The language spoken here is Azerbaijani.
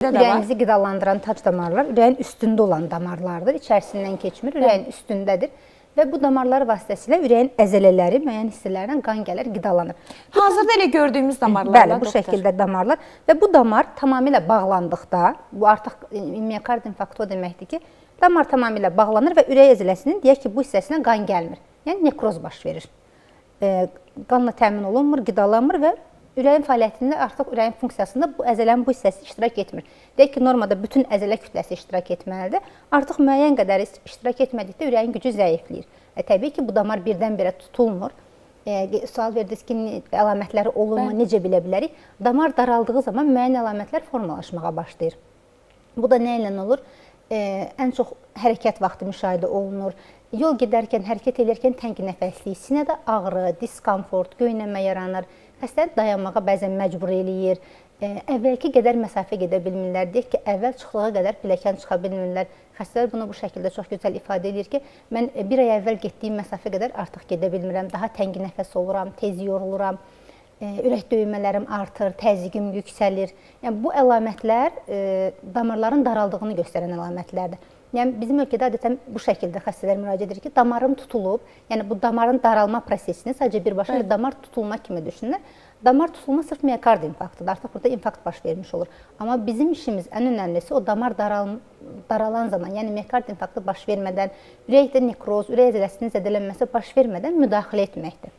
Ürəyinizi qidalandıran tac damarlar ürəyin üstündə olan damarlardır. İçərisindən keçmir, ürəyin üstündədir. Və bu damarlar vasitəsilə ürəyin əzələləri, müəyyən hissələrindən qan gəlir, qidalanır. Hazırda elə gördüyümüz damarlarla, Bəli, bu şəkildə damarlar. Və bu damar tamamilə bağlandıqda, bu artıq miokard infarktu o deməkdir ki, damar tamamilə bağlanır və ürək əzələsinin, deyək ki, bu hissəsinə qan gəlmir. Yəni, nekroz baş verir. Qanla təmin olunmur, qidalanmır və ürəyin fəaliyyətində artıq ürəyin funksiyasında bu əzələnin bu hissəsi iştirak etmir. Deyək ki, normada bütün əzələ kütləsi iştirak etməlidir. Artıq müəyyən qədər iştirak etmədikdə ürəyin gücü zəifləyir. Təbii ki, bu damar birdən-birə tutulmur. Sual verdiniz ki, əlamətləri olurmu, necə bilə bilərik? Damar daraldığı zaman müəyyən əlamətlər formalaşmağa başlayır. Bu da nə ilə olur? Ən çox hərəkət vaxtı müşahidə olunur. Yol gedərkən, hərəkət edərkən təngi nəfəslik, sinədə ağrı, diskomfort, göynəmə yaranır. Xəstəni dayanmağa bəzən məcbur eləyir. Əvvəlki qədər məsafə gedə bilmirlər. Deyək ki, əvvəl çıxdığı qədər pilləkən çıxa bilmirlər. Xəstələr bunu bu şəkildə çox gözəl ifadə edir ki, mən bir ay əvvəl getdiyim məsafə qədər artıq gedə bilmirəm. Daha təngi nəfəs oluram, tez yoruluram, ürək döymələrim artır, təzyiqim yüksəlir. Yəni, bu əlamətlər damarların daraldığını göstərən əlamətlərdir. Yəni, bizim ölkədə adətən bu şəkildə xəstələr müraciət edir ki, damarım tutulub, yəni bu damarın daralma prosesini sadəcə birbaşa damar tutulma kimi düşünürlər. Damar tutulma sırf miokard infarktıdır, artıq burada infarkt baş vermiş olur. Amma bizim işimiz ən önəmlisi o damar daralan zaman, yəni miokard infarktı baş vermədən, ürəkdə nekroz, ürək əzələsinin zədələnməsi baş vermədən müdaxilə etməkdir.